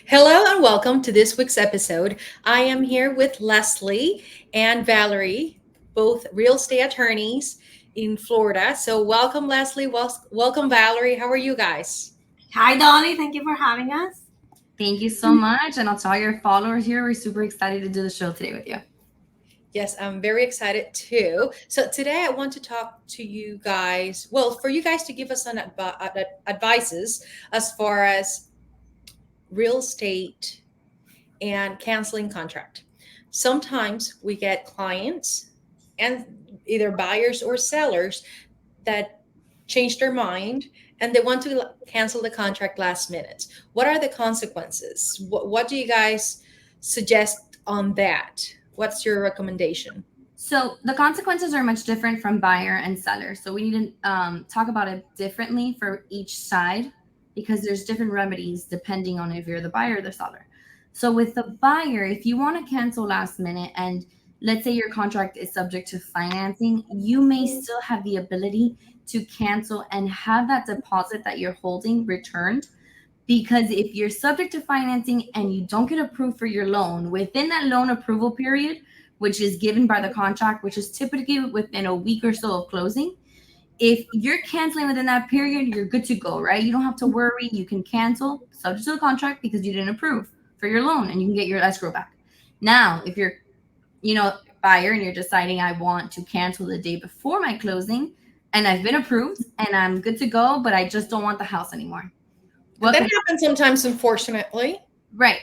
Hello and welcome to this week's episode. I am here with Leslie and Valerie, both real estate attorneys in Florida. So, welcome, Leslie. Welcome, Valerie. How are you guys? Hi, Dolly. Thank you for having us. Thank you so much. And I'll tell your followers here, we're super excited to do the show today with you. Yes, I'm very excited too. So, today I want to talk to you guys, well, for you guys to give us some advices as far as real estate and canceling contract. Sometimes we get clients and either buyers or sellers that change their mind and they want to cancel the contract last minute. What are the consequences? What do you guys suggest on that? What's your recommendation? So the consequences are much different from buyer and seller. So we need to talk about it differently for each side because there's different remedies depending on if you're the buyer or the seller. So with the buyer, if you want to cancel last minute and let's say your contract is subject to financing, you may still have the ability to cancel and have that deposit that you're holding returned. Because if you're subject to financing and you don't get approved for your loan within that loan approval period, which is given by the contract, which is typically within a week or so of closing, if you're canceling within that period, you're good to go, right? You don't have to worry. You can cancel subject to the contract because you didn't approve for your loan and you can get your escrow back. Now, if you're, buyer and you're deciding I want to cancel the day before my closing and I've been approved and I'm good to go, but I just don't want the house anymore. And What that can happens sometimes, unfortunately. Right.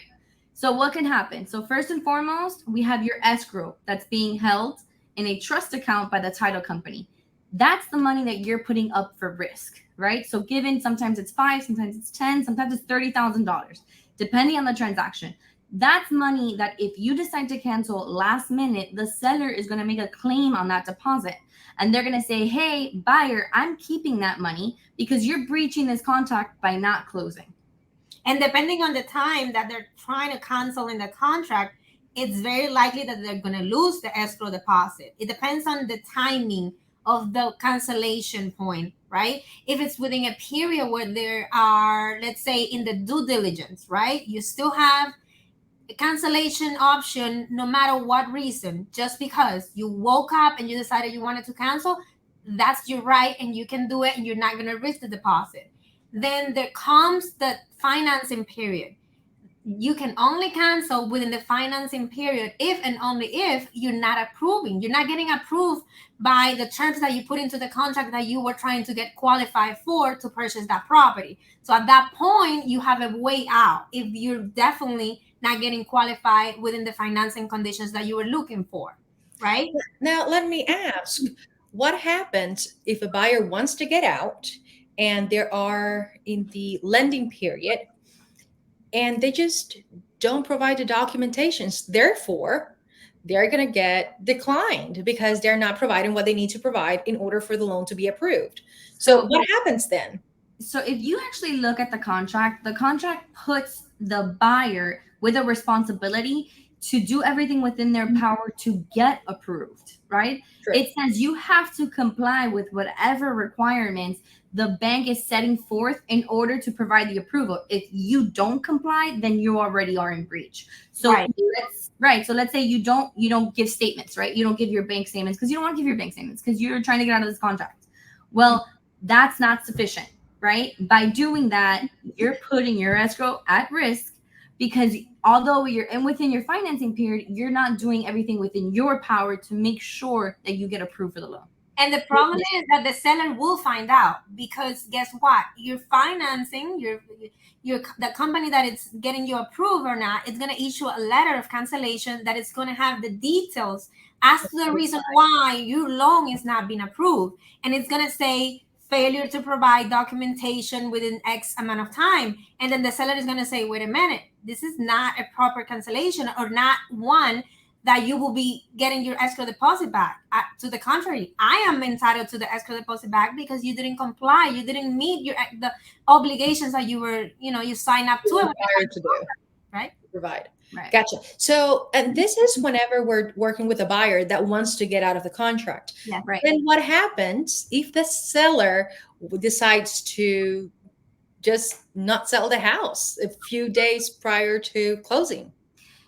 So what can happen? So first and foremost, we have your escrow that's being held in a trust account by the title company. That's the money that you're putting up for risk, right? So given sometimes it's 5, sometimes it's 10, sometimes it's $30,000, depending on the transaction. That's money that if you decide to cancel last minute, the seller is going to make a claim on that deposit. And they're going to say, "Hey, buyer, I'm keeping that money because you're breaching this contract by not closing." And depending on the time that they're trying to cancel in the contract, it's very likely that they're going to lose the escrow deposit. It depends on the timing of the cancellation point, right? If it's within a period where there are, let's say, in the due diligence, right? You still have a cancellation option no matter what reason. Just because you woke up and you decided you wanted to cancel, that's your right and you can do it and you're not going to risk the deposit. Then there comes the financing period. You can only cancel within the financing period if and only if you're not approving. You're not getting approved by the terms that you put into the contract that you were trying to get qualified for to purchase that property. So at that point, you have a way out if you're definitely not getting qualified within the financing conditions that you were looking for, right? Now, let me ask, what happens if a buyer wants to get out and they are in the lending period and they just don't provide the documentations? Therefore, they're going to get declined because they're not providing what they need to provide in order for the loan to be approved. So, So what happens then? So if you actually look at the contract puts the buyer with a responsibility to do everything within their power to get approved, right? True. It says you have to comply with whatever requirements the bank is setting forth in order to provide the approval. If you don't comply, then you already are in breach. So Right. So let's say you don't give statements, right? You don't give your bank statements because you don't want to give your bank statements because you're trying to get out of this contract. Well, that's not sufficient, right? By doing that, you're putting your escrow at risk because although you're in within your financing period, you're not doing everything within your power to make sure that you get approved for the loan. And the problem is that the seller will find out because guess what? You're financing your the company that is getting you approved or not. It's going to issue a letter of cancellation that is going to have the details as to the reason why your loan is not being approved, and it's going to say failure to provide documentation within X amount of time. And then the seller is going to say, wait a minute, this is not a proper cancellation or not one that you will be getting your escrow deposit back. To the contrary, I am entitled to the escrow deposit back because you didn't comply. You didn't meet the obligations that you signed up to it, Required to do, right? provide. Right. Gotcha. So, and this is whenever we're working with a buyer that wants to get out of the contract. Right. Then what happens if the seller decides to just not sell the house a few days prior to closing. What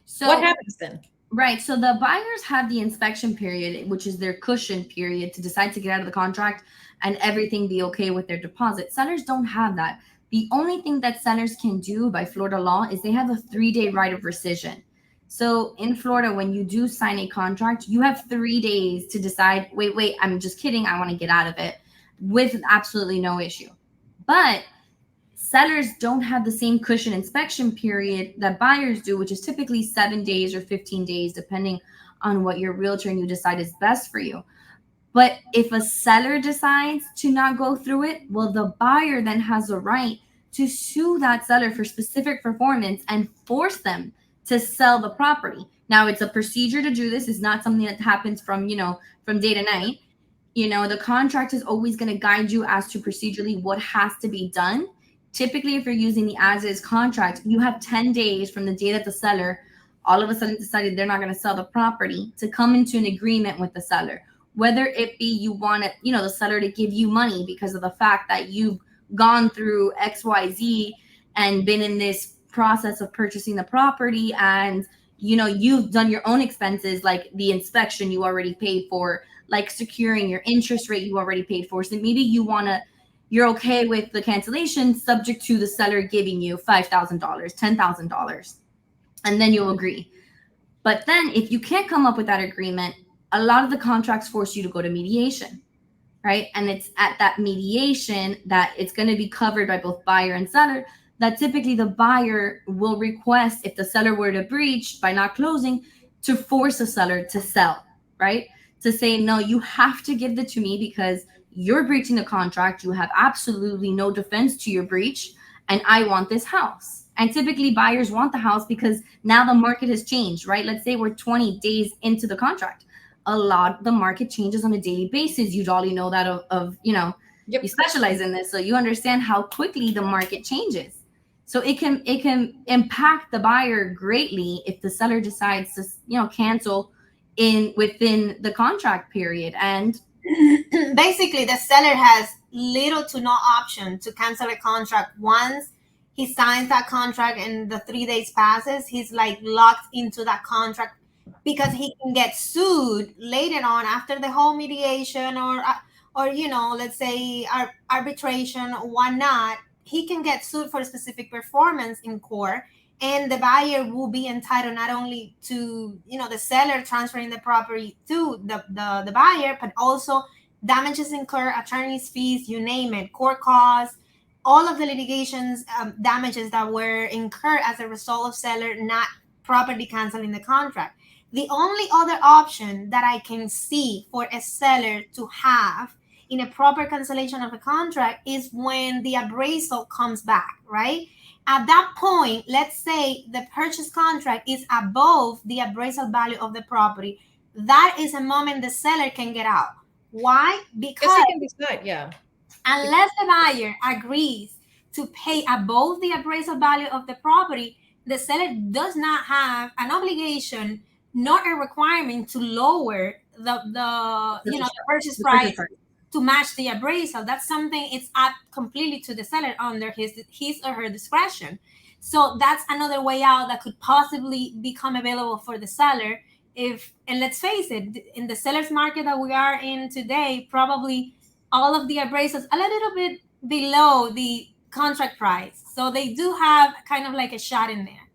So happens then? right. So the buyers have the inspection period, which is their cushion period to decide to get out of the contract and everything be okay with their deposit. Sellers don't have that. The only thing that sellers can do by Florida law is they have a 3-day right of rescission. So in Florida, when you do sign a contract, you have 3 days to decide, wait, I'm just kidding. I want to get out of it with absolutely no issue. But sellers don't have the same cushion inspection period that buyers do, which is typically 7 days or 15 days, depending on what your realtor and you decide is best for you. But if a seller decides to not go through it, well, the buyer then has a right to sue that seller for specific performance and force them to sell the property. Now, it's a procedure to do this. It's not something that happens from, from day to night. The contract is always going to guide you as to procedurally what has to be done. Typically, if you're using the as-is contract, you have 10 days from the day that the seller all of a sudden decided they're not going to sell the property to come into an agreement with the seller. Whether it be you want the seller to give you money because of the fact that you've gone through XYZ and been in this process of purchasing the property, and you've done your own expenses, like the inspection you already paid for, like securing your interest rate you already paid for. So maybe you're okay with the cancellation subject to the seller giving you $5,000, $10,000, and then you'll agree. But then if you can't come up with that agreement, a lot of the contracts force you to go to mediation, right? And it's at that mediation that it's going to be covered by both buyer and seller, that typically the buyer will request, if the seller were to breach by not closing, to force the seller to sell, right? To say, no, you have to give it to me because you're breaching the contract. You have absolutely no defense to your breach, and I want this house. And typically buyers want the house because now the market has changed, right? Let's say we're 20 days into the contract. The market changes on a daily basis. You Dolly know that Yep. you specialize in this, so you understand how quickly the market changes. So it can impact the buyer greatly if the seller decides to cancel within the contract period. And basically the seller has little to no option to cancel a contract. Once he signs that contract and the 3 days passes, he's like locked into that contract, because he can get sued later on after the whole mediation or let's say arbitration or whatnot. He can get sued for specific performance in court, and the buyer will be entitled not only to the seller transferring the property to the buyer, but also damages incurred, attorney's fees, you name it, court costs, all of the litigations, damages that were incurred as a result of seller not properly canceling the contract. The only other option that I can see for a seller to have in a proper cancellation of a contract is when the appraisal comes back, right? At that point, let's say the purchase contract is above the appraisal value of the property. That is a moment the seller can get out. Why? Because he can decide, yeah. Unless the buyer agrees to pay above the appraisal value of the property, the seller does not have an obligation nor a requirement to lower the purchase price to match the appraisal. That's something, it's up completely to the seller under his or her discretion. So that's another way out that could possibly become available for the seller. And let's face it, in the seller's market that we are in today, probably all of the appraisals a little bit below the contract price. So they do have kind of like a shot in there.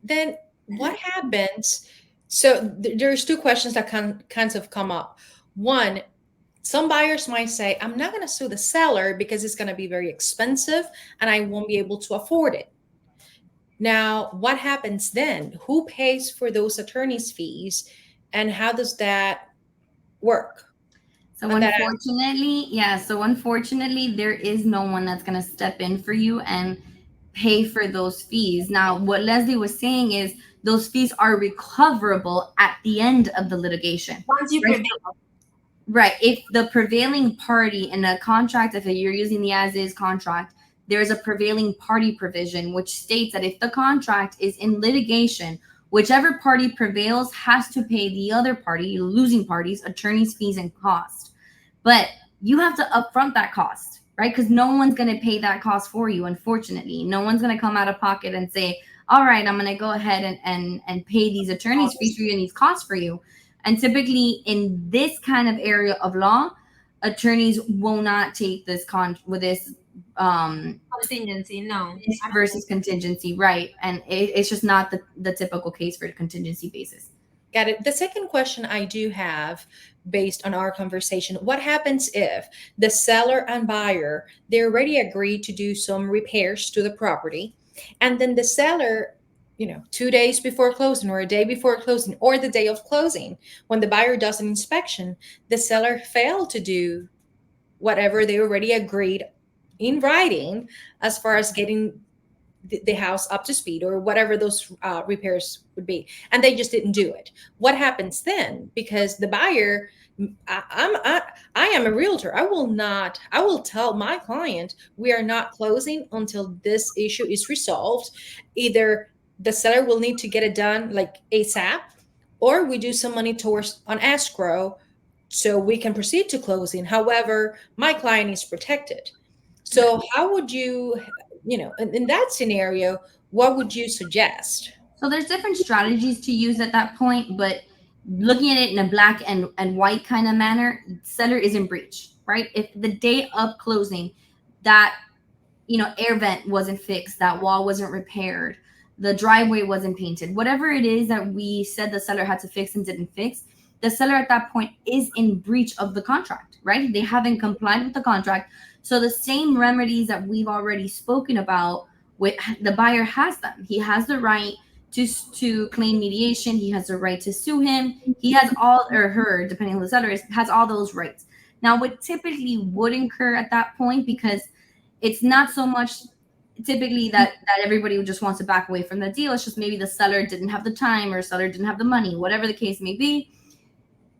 Then what happens? So there's two questions that kinds of come up. One, some buyers might say, I'm not going to sue the seller because it's going to be very expensive and I won't be able to afford it. Now, what happens then? Who pays for those attorney's fees, and how does that work? So unfortunately, there is no one that's going to step in for you and pay for those fees. Now, what Leslie was saying is those fees are recoverable at the end of the litigation. Once you prevail. Right. If the prevailing party in a contract, if you're using the as-is contract, there's a prevailing party provision which states that if the contract is in litigation, whichever party prevails has to pay the other party, losing parties, attorney's fees and costs. But you have to upfront that cost, right? Because no one's going to pay that cost for you, unfortunately. No one's going to come out of pocket and say, all right, I'm going to go ahead and pay these attorneys fees for you and these costs for you. And typically in this kind of area of law, attorneys will not take this with this Contingency, no. versus contingency, right? And it's just not the typical case for a contingency basis. Got it. The second question I do have, based on our conversation, what happens if the seller and buyer, they already agreed to do some repairs to the property, and then the seller, 2 days before closing or a day before closing or the day of closing, when the buyer does an inspection, the seller failed to do whatever they already agreed in writing as far as getting the house up to speed or whatever those repairs would be, and they just didn't do it. What happens then? Because the buyer, I am a realtor. I will tell my client, we are not closing until this issue is resolved. Either the seller will need to get it done like ASAP, or we do some money towards on escrow so we can proceed to closing. However, my client is protected. So how would you, in that scenario, what would you suggest? So there's different strategies to use at that point, but looking at it in a black and white kind of manner, seller is in breach, right? If the day of closing, that, air vent wasn't fixed, that wall wasn't repaired, the driveway wasn't painted, whatever it is that we said the seller had to fix and didn't fix, the seller at that point is in breach of the contract, right? They haven't complied with the contract. So the same remedies that we've already spoken about, with the buyer has them. He has the right to claim mediation. He has the right to sue him. He has all, or her, depending on who the seller is, has all those rights. Now, what typically would incur at that point, because it's not so much typically that everybody just wants to back away from the deal. It's just maybe the seller didn't have the time or seller didn't have the money, whatever the case may be.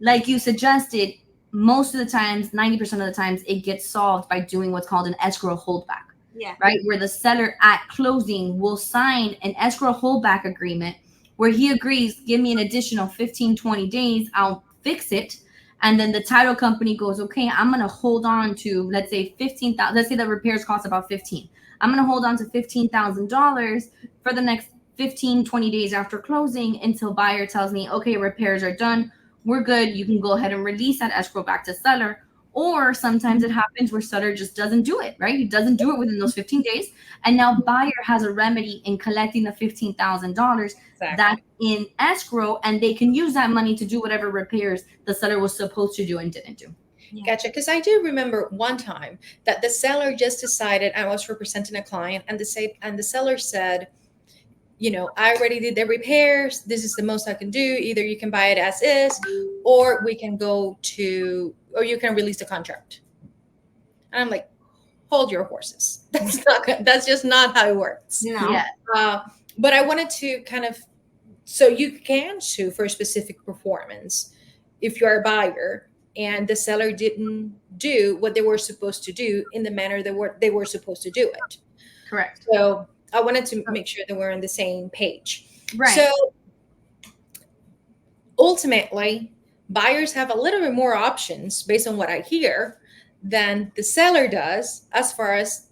Like you suggested, most of the times, 90% of the times, it gets solved by doing what's called an escrow holdback. Yeah. Right? Where the seller at closing will sign an escrow holdback agreement where he agrees, give me an additional 15, 20 days, I'll fix it. And then the title company goes, okay, I'm going to hold on to, let's say 15,000. Let's say the repairs cost about 15. I'm going to hold on to $15,000 for the next 15, 20 days after closing until buyer tells me, okay, repairs are done. We're good. You can go ahead and release that escrow back to seller. Or sometimes it happens where seller just doesn't do it, right? He doesn't do it within those 15 days. And now buyer has a remedy in collecting the $15,000 that's in escrow, and they can use that money to do whatever repairs the seller was supposed to do and didn't do. Yeah. Gotcha. Because I do remember one time that the seller just decided, I was representing a client, and the seller said, I already did the repairs. This is the most I can do. Either you can buy it as is, or we can or you can release the contract. And I'm like, hold your horses. That's just not how it works. No. Yeah. But I wanted to so you can sue for a specific performance if you're a buyer and the seller didn't do what they were supposed to do in the manner they were supposed to do it. Correct. So I wanted to make sure that we're on the same page. Right. So ultimately, buyers have a little bit more options based on what I hear than the seller does as far as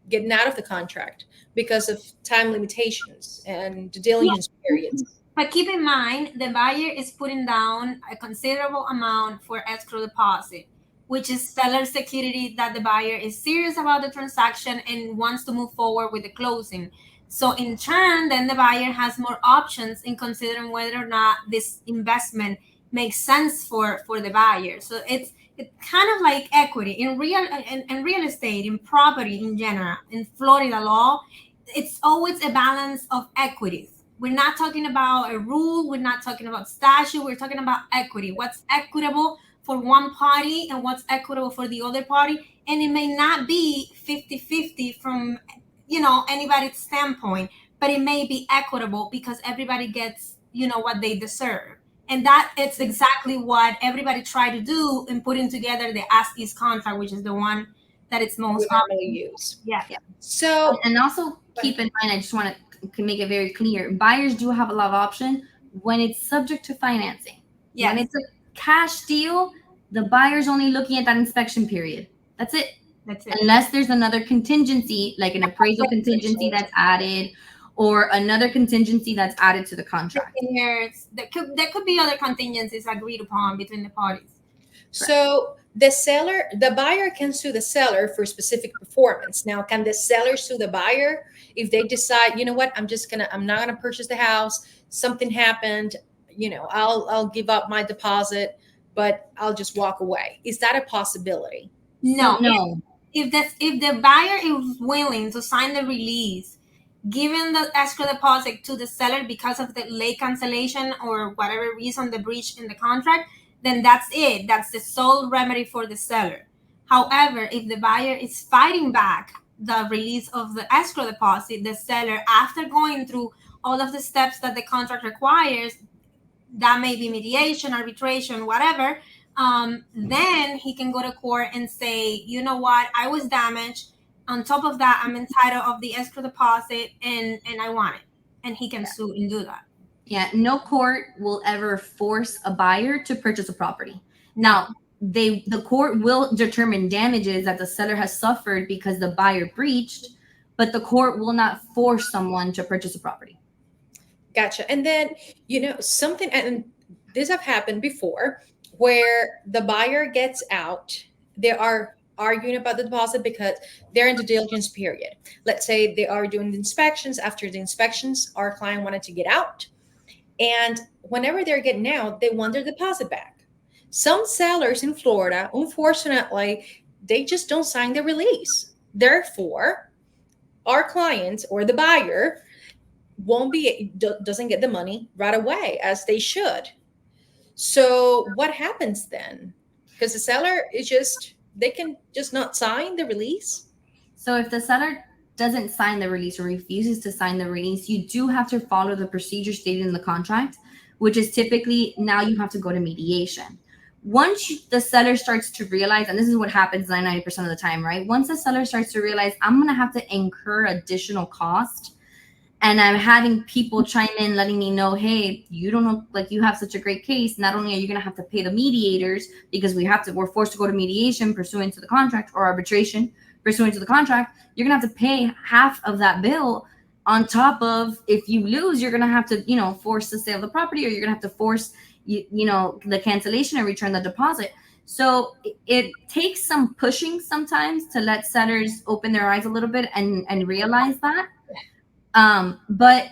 getting out of the contract because of time limitations and the diligence periods. But keep in mind, the buyer is putting down a considerable amount for escrow deposit, which is seller security that the buyer is serious about the transaction and wants to move forward with the closing. So in turn, then the buyer has more options in considering whether or not this investment makes sense for the buyer. So it's kind of like equity in real estate, in property in general, in Florida law. It's always a balance of equities. We're not talking about a rule. We're not talking about statute. We're talking about equity. What's equitable for one party and what's equitable for the other party. And it may not be 50-50 from, anybody's standpoint, but it may be equitable because everybody gets, what they deserve. And that it's exactly what everybody tried to do in putting together the as-is contract, which is the one that it's most commonly used. Yeah. So, and also keep in mind, I just want to make it very clear, buyers do have a lot of option when it's subject to financing. Yes. When it's a cash deal, the buyer's only looking at that inspection period. That's it. That's it. unless there's another contingency, like an appraisal contingency that's added, or another contingency that's added to the contract. Years. There could be other contingencies agreed upon between the parties. So the buyer can sue the seller for specific performance. Now, can the seller sue the buyer if they decide, you know what, I'm not gonna purchase the house. Something happened, I'll give up my deposit, but I'll just walk away. Is that a possibility? No. No. If the buyer is willing to sign the release, giving the escrow deposit to the seller because of the late cancellation or whatever reason the breach in the contract, then that's it. That's the sole remedy for the seller. However, if the buyer is fighting back the release of the escrow deposit, the seller, after going through all of the steps that the contract requires, that may be mediation, arbitration, whatever, then he can go to court and say, you know what, I was damaged. On top of that, I'm entitled of the escrow deposit, and I want it. And he can sue and do that. Yeah, no court will ever force a buyer to purchase a property. Now, the court will determine damages that the seller has suffered because the buyer breached, but the court will not force someone to purchase a property. Gotcha. And then, something, and this have happened before, where the buyer gets out, they are arguing about the deposit because they're in the diligence period. Let's say they are doing the inspections. After the inspections, our client wanted to get out. And whenever they're getting out, they want their deposit back. Some sellers in Florida, unfortunately, they just don't sign the release. Therefore, our client or the buyer doesn't get the money right away as they should. So what happens then? Because the seller they can just not sign the release. So if the seller doesn't sign the release or refuses to sign the release, you do have to follow the procedure stated in the contract, which is typically now you have to go to mediation. Once the seller starts to realize, and this is what happens 99% of the time, right? Once the seller starts to realize, I'm going to have to incur additional cost, and I'm having people chime in letting me know, hey, you don't know, like, you have such a great case. Not only are you going to have to pay the mediators because we're forced to go to mediation pursuant to the contract, or arbitration pursuant to the contract, you're going to have to pay half of that bill on top of, if you lose, you're going to have to, force the sale of the property, or you're going to have to force, the cancellation and return the deposit. So it takes some pushing sometimes to let sellers open their eyes a little bit and realize that. But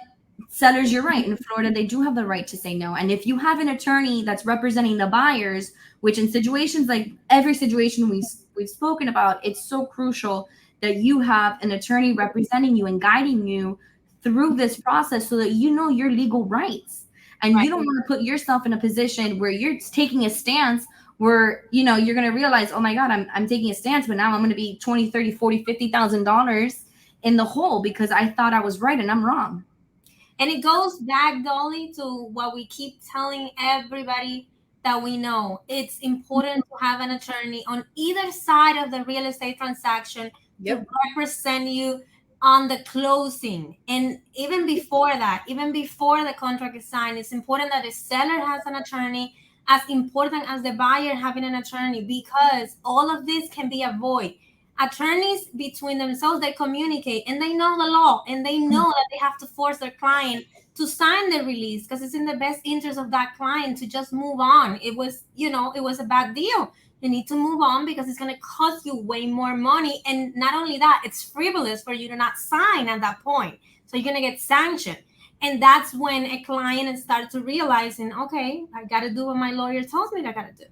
sellers, you're right. In Florida, they do have the right to say no. And if you have an attorney that's representing the buyers, which in situations like every situation we've spoken about, it's so crucial that you have an attorney representing you and guiding you through this process so that you know your legal rights. And you don't want to put yourself in a position where you're taking a stance where, you're going to realize, oh my God, I'm taking a stance, but now I'm going to be $20, $30, $40, $50,000 in the hole because I thought I was right and I'm wrong. And it goes back, Dolly, to what we keep telling everybody that we know. It's important to have an attorney on either side of the real estate transaction to represent you on the closing. And even before that, even before the contract is signed, it's important that the seller has an attorney, as important as the buyer having an attorney, because all of this can be avoided. Attorneys between themselves, they communicate and they know the law, and they know that they have to force their client to sign the release because it's in the best interest of that client to just move on. It was a bad deal. You need to move on because it's going to cost you way more money. And not only that, it's frivolous for you to not sign at that point. So you're going to get sanctioned. And that's when a client starts to realizing, okay, I got to do what my lawyer tells me I got to do.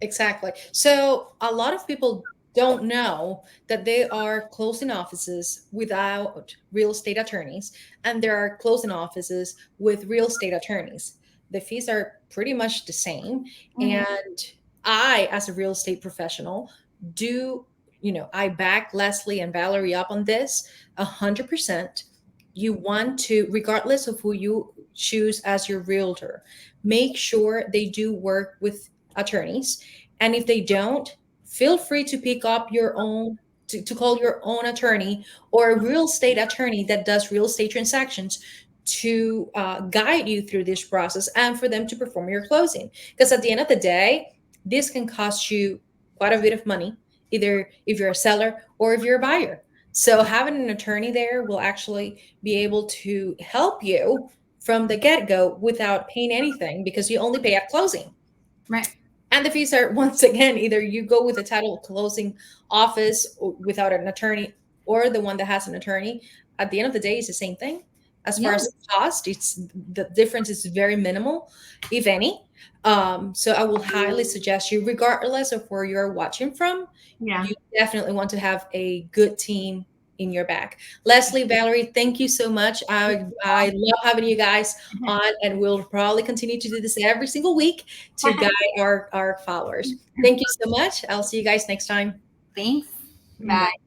Exactly. So a lot of people don't know that they are closing offices without real estate attorneys, and there are closing offices with real estate attorneys. The fees are pretty much the same. And I, as a real estate professional, I back Leslie and Valerie up on this 100%. You want to, regardless of who you choose as your realtor, make sure they do work with attorneys. And if they don't, feel free to pick up your own, to call your own attorney or a real estate attorney that does real estate transactions to guide you through this process and for them to perform your closing. Because at the end of the day, this can cost you quite a bit of money either if you're a seller or if you're a buyer. So having an attorney there will actually be able to help you from the get-go without paying anything, because you only pay at closing. Right. And the fees are, once again, either you go with a title closing office without an attorney, or the one that has an attorney. At the end of the day, it's the same thing. As far Yeah. as cost, it's the difference is very minimal, if any. So I will highly suggest you, regardless of where you're watching from, Yeah. you definitely want to have a good team in your back. Leslie, Valerie, thank you so much. I love having you guys on, and we'll probably continue to do this every single week to guide our followers. Thank you so much. I'll see you guys next time. Thanks. Bye.